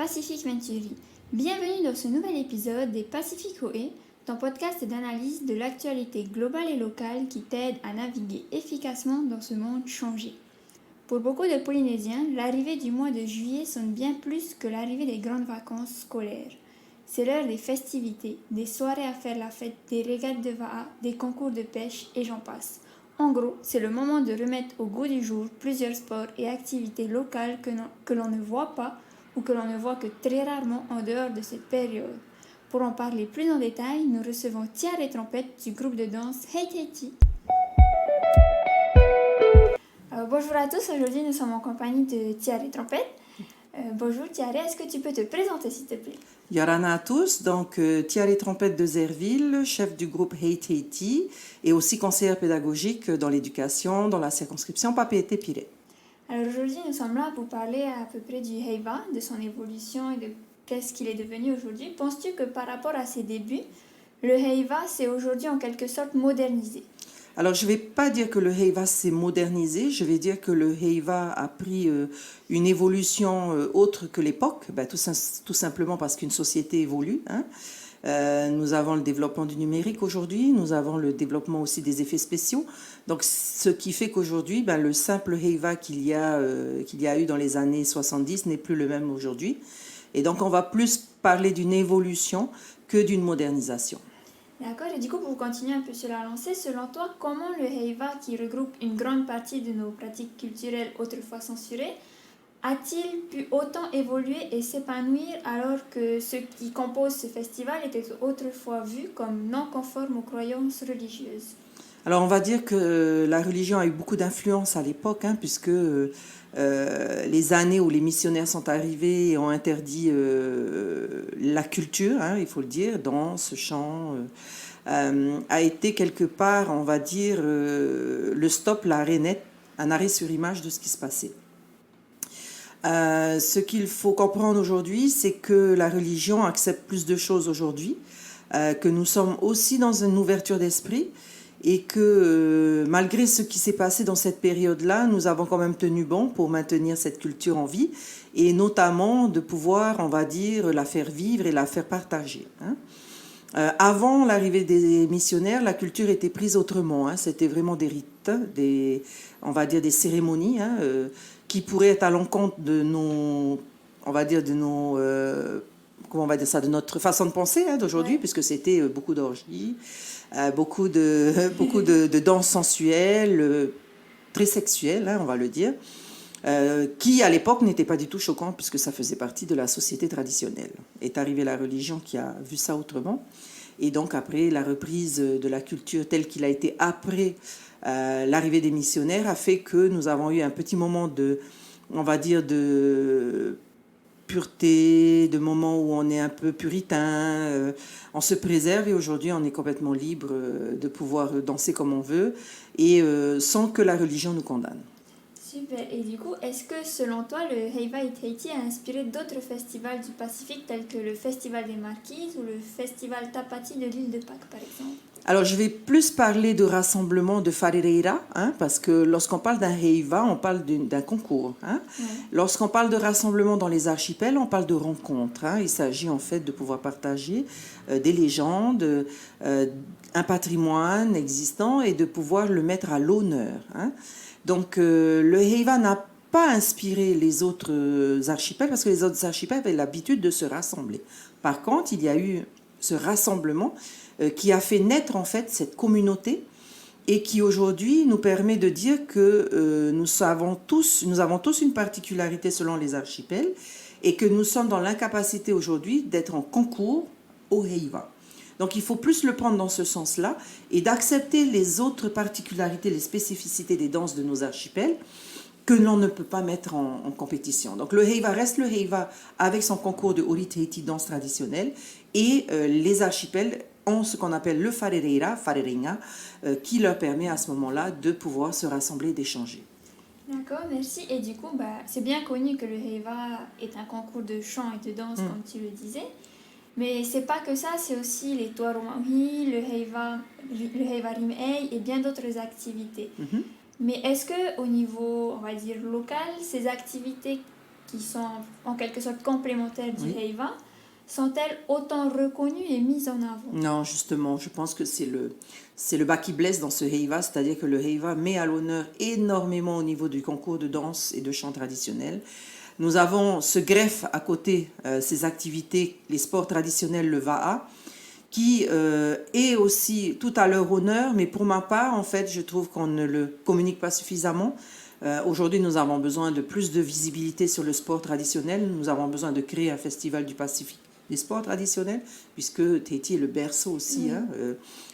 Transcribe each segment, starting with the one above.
Pacific Venturi. Bienvenue dans ce nouvel épisode des Pacific OE, ton podcast d'analyse de l'actualité globale et locale qui t'aide à naviguer efficacement dans ce monde changé. Pour beaucoup de Polynésiens, l'arrivée du mois de juillet sonne bien plus que l'arrivée des grandes vacances scolaires. C'est l'heure des festivités, des soirées à faire la fête, des régates de va'a, des concours de pêche et j'en passe. En gros, c'est le moment de remettre au goût du jour plusieurs sports et activités locales que l'on ne voit pas ou que l'on ne voit que très rarement en dehors de cette période. Pour en parler plus en détail, nous recevons Tiare et Trompette du groupe de danse Hey Tahiti. Bonjour à tous, aujourd'hui nous sommes en compagnie de Tiare et Trompette. Bonjour Tiare, est-ce que tu peux te présenter s'il te plaît? Yorana à tous, donc Tiare et Trompette de Zerville, chef du groupe Hey Tahiti et aussi conseillère pédagogique dans l'éducation dans la circonscription Papeete-Piré. Alors aujourd'hui nous sommes là pour parler à peu près du Heiva, de son évolution et de qu'est-ce qu'il est devenu aujourd'hui. Penses-tu que par rapport à ses débuts, le Heiva s'est aujourd'hui en quelque sorte modernisé? Alors, je ne vais pas dire que le Heiva s'est modernisé, je vais dire que le Heiva a pris une évolution autre que l'époque, tout simplement parce qu'une société évolue. Nous avons le développement du numérique aujourd'hui, nous avons le développement aussi des effets spéciaux. Donc, ce qui fait qu'aujourd'hui, le simple Heiva qu'il y a eu dans les années 70 n'est plus le même aujourd'hui. Et donc, on va plus parler d'une évolution que d'une modernisation. D'accord, et du coup, pour continuer un peu sur la lancée, selon toi, comment le Heiva, qui regroupe une grande partie de nos pratiques culturelles autrefois censurées, a-t-il pu autant évoluer et s'épanouir alors que ceux qui composent ce festival étaient autrefois vus comme non conformes aux croyances religieuses? Alors on va dire que la religion a eu beaucoup d'influence à l'époque, puisque les années où les missionnaires sont arrivés et ont interdit la culture, il faut le dire, danse, chant, a été quelque part, on va dire, le stop, l'arrêt net, un arrêt sur image de ce qui se passait. Ce qu'il faut comprendre aujourd'hui, c'est que la religion accepte plus de choses aujourd'hui, que nous sommes aussi dans une ouverture d'esprit et que malgré ce qui s'est passé dans cette période-là, nous avons quand même tenu bon pour maintenir cette culture en vie et notamment de pouvoir, on va dire, la faire vivre et la faire partager. Avant l'arrivée des missionnaires, la culture était prise autrement. C'était vraiment des rites, on va dire des cérémonies qui pourraient être à l'encontre de nos, on va dire de nos, comment on va dire ça, de notre façon de penser d'aujourd'hui, puisque c'était beaucoup d'orgies, beaucoup de danses sensuelles, très sexuelles, on va le dire, qui à l'époque n'était pas du tout choquant puisque ça faisait partie de la société traditionnelle. Est arrivée la religion qui a vu ça autrement. Et donc après, la reprise de la culture telle qu'il a été après l'arrivée des missionnaires a fait que nous avons eu un petit moment de, on va dire, de pureté, de moments où on est un peu puritain, on se préserve et aujourd'hui on est complètement libre de pouvoir danser comme on veut et sans que la religion nous condamne. Super. Et du coup, est-ce que selon toi, le Heiva et Tahiti a inspiré d'autres festivals du Pacifique tels que le Festival des Marquises ou le Festival Tapati de l'île de Pâques par exemple? Alors, je vais plus parler de rassemblement de Wharereira, parce que lorsqu'on parle d'un Heiva, on parle d'un concours. Lorsqu'on parle de rassemblement dans les archipels, on parle de rencontres. Il s'agit en fait de pouvoir partager des légendes, un patrimoine existant et de pouvoir le mettre à l'honneur. Donc, le Heiva n'a pas inspiré les autres archipels parce que les autres archipels avaient l'habitude de se rassembler. Par contre, il y a eu ce rassemblement qui a fait naître en fait cette communauté et qui aujourd'hui nous permet de dire que nous avons tous une particularité selon les archipels et que nous sommes dans l'incapacité aujourd'hui d'être en concours au Heiva. Donc il faut plus le prendre dans ce sens-là et d'accepter les autres particularités, les spécificités des danses de nos archipels que l'on ne peut pas mettre en compétition. Donc le Heiva reste le Heiva avec son concours de Ori Tahiti danse traditionnelle et les archipels ont ce qu'on appelle le Wharereira, qui leur permet à ce moment-là de pouvoir se rassembler et d'échanger. D'accord, merci. Et du coup, c'est bien connu que le Heiva est un concours de chant et de danse, comme tu le disais. Mais c'est pas que ça, c'est aussi les Tuarumahi, le Heiva Rimei et bien d'autres activités. Mais est-ce que au niveau, on va dire, local, ces activités qui sont en quelque sorte complémentaires du Oui. Heiva, sont-elles autant reconnues et mises en avant? Non, justement, je pense que c'est le bas qui blesse dans ce Heiva, c'est-à-dire que le Heiva met à l'honneur énormément au niveau du concours de danse et de chant traditionnel. Nous avons ce greffe à côté, ces activités, les sports traditionnels, le Va'a, qui est aussi tout à leur honneur, mais pour ma part, en fait, je trouve qu'on ne le communique pas suffisamment. Aujourd'hui, nous avons besoin de plus de visibilité sur le sport traditionnel. Nous avons besoin de créer un festival du Pacifique des sports traditionnels, puisque Tahiti est le berceau aussi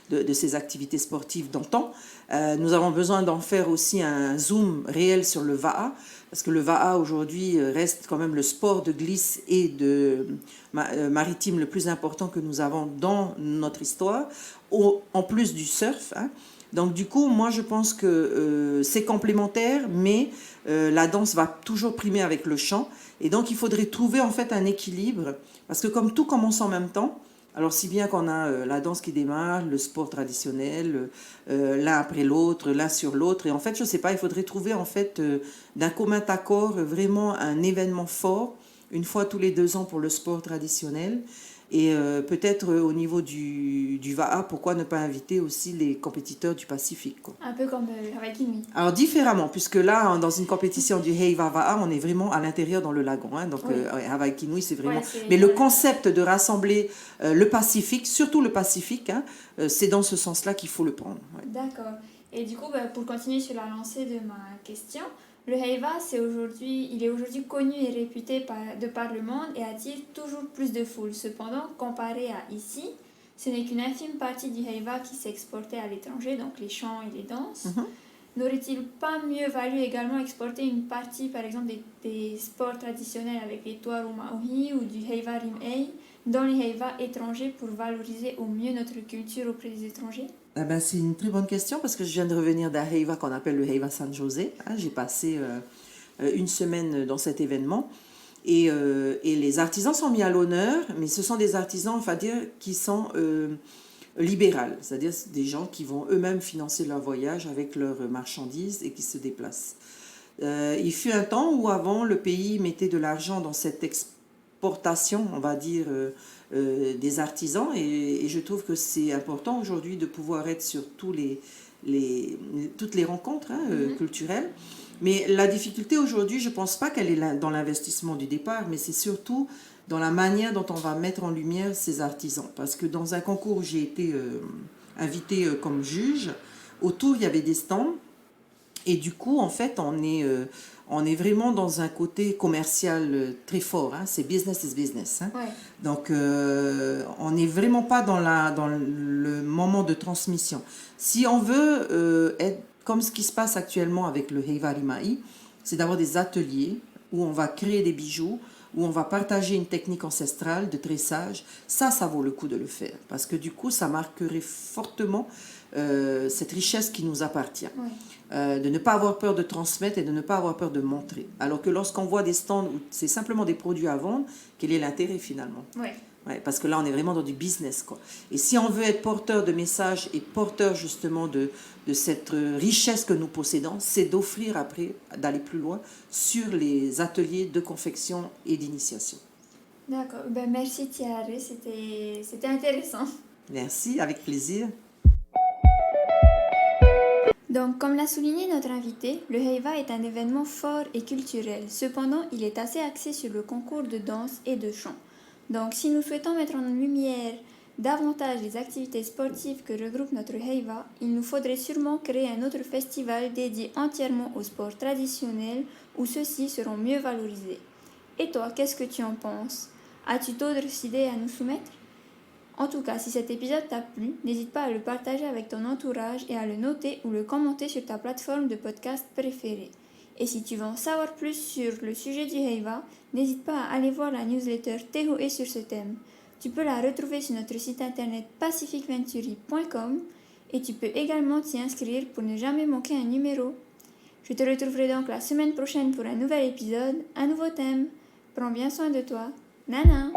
de ces activités sportives d'antan. Nous avons besoin d'en faire aussi un zoom réel sur le Va'a, parce que le Va'a aujourd'hui reste quand même le sport de glisse et de maritime le plus important que nous avons dans notre histoire, en plus du surf. Donc du coup, moi je pense que c'est complémentaire, mais la danse va toujours primer avec le chant. Et donc il faudrait trouver en fait un équilibre, parce que comme tout commence en même temps, alors si bien qu'on a la danse qui démarre, le sport traditionnel, l'un après l'autre, l'un sur l'autre, et en fait je sais pas, il faudrait trouver en fait d'un commun accord vraiment un événement fort, une fois tous les 2 ans pour le sport traditionnel. Et peut-être au niveau du Va'a, pourquoi ne pas inviter aussi les compétiteurs du Pacifique, quoi. Un peu comme le Hawaii Kinui. Alors différemment, puisque là, dans une compétition du Heiva Va'a, on est vraiment à l'intérieur dans le lagon. Donc Oui. Hawaii Kinui, c'est vraiment... Ouais, c'est- Mais le concept de rassembler le Pacifique, surtout le Pacifique, c'est dans ce sens-là qu'il faut le prendre. Ouais. D'accord. Et du coup, pour continuer sur la lancée de ma question, le Heiva, il est aujourd'hui connu et réputé de par le monde et attire toujours plus de foule. Cependant, comparé à ici, ce n'est qu'une infime partie du Heiva qui s'exportait à l'étranger, donc les chants et les danses. N'aurait-il pas mieux valu également exporter une partie, par exemple, des sports traditionnels avec les Tuaru Maohi ou du Heiva Rim'ei dans les Heiva étrangers pour valoriser au mieux notre culture auprès des étrangers? Ah ben, c'est une très bonne question, parce que je viens de revenir d'un Heiva qu'on appelle le Heiva San José. J'ai passé une semaine dans cet événement. Et les artisans sont mis à l'honneur, mais ce sont des artisans, on va dire, qui sont libérales, c'est-à-dire des gens qui vont eux-mêmes financer leur voyage avec leurs marchandises et qui se déplacent. Il fut un temps où avant, le pays mettait de l'argent dans cette exportation, on va dire, des artisans, et je trouve que c'est important aujourd'hui de pouvoir être sur toutes les rencontres culturelles. Mais la difficulté aujourd'hui, je ne pense pas qu'elle est dans l'investissement du départ, mais c'est surtout dans la manière dont on va mettre en lumière ces artisans. Parce que dans un concours où j'ai été invitée comme juge, autour il y avait des stands, et du coup en fait on est vraiment dans un côté commercial très fort. C'est business is business. Ouais. Donc on n'est vraiment pas dans le moment de transmission. Si on veut être comme ce qui se passe actuellement avec le Heiva Rimai, c'est d'avoir des ateliers où on va créer des bijoux, où on va partager une technique ancestrale de tressage. Ça vaut le coup de le faire, parce que du coup, ça marquerait fortement cette richesse qui nous appartient. Ouais. De ne pas avoir peur de transmettre et de ne pas avoir peur de montrer. Alors que lorsqu'on voit des stands où c'est simplement des produits à vendre, quel est l'intérêt finalement? Ouais, parce que là, on est vraiment dans du business, quoi. Et si on veut être porteur de messages et porteur justement de cette richesse que nous possédons, c'est d'offrir après, d'aller plus loin sur les ateliers de confection et d'initiation. D'accord. Merci Thierry, c'était intéressant. Merci, avec plaisir. Donc, comme l'a souligné notre invité, le Heiva est un événement fort et culturel. Cependant, il est assez axé sur le concours de danse et de chant. Donc, si nous souhaitons mettre en lumière davantage les activités sportives que regroupe notre Heiva, il nous faudrait sûrement créer un autre festival dédié entièrement aux sports traditionnels où ceux-ci seront mieux valorisés. Et toi, qu'est-ce que tu en penses? As-tu d'autres idées à nous soumettre? En tout cas, si cet épisode t'a plu, n'hésite pas à le partager avec ton entourage et à le noter ou le commenter sur ta plateforme de podcast préférée. Et si tu veux en savoir plus sur le sujet du Heiva, n'hésite pas à aller voir la newsletter Tehoe sur ce thème. Tu peux la retrouver sur notre site internet pacificventuri.com et tu peux également t'y inscrire pour ne jamais manquer un numéro. Je te retrouverai donc la semaine prochaine pour un nouvel épisode, un nouveau thème. Prends bien soin de toi. Nana!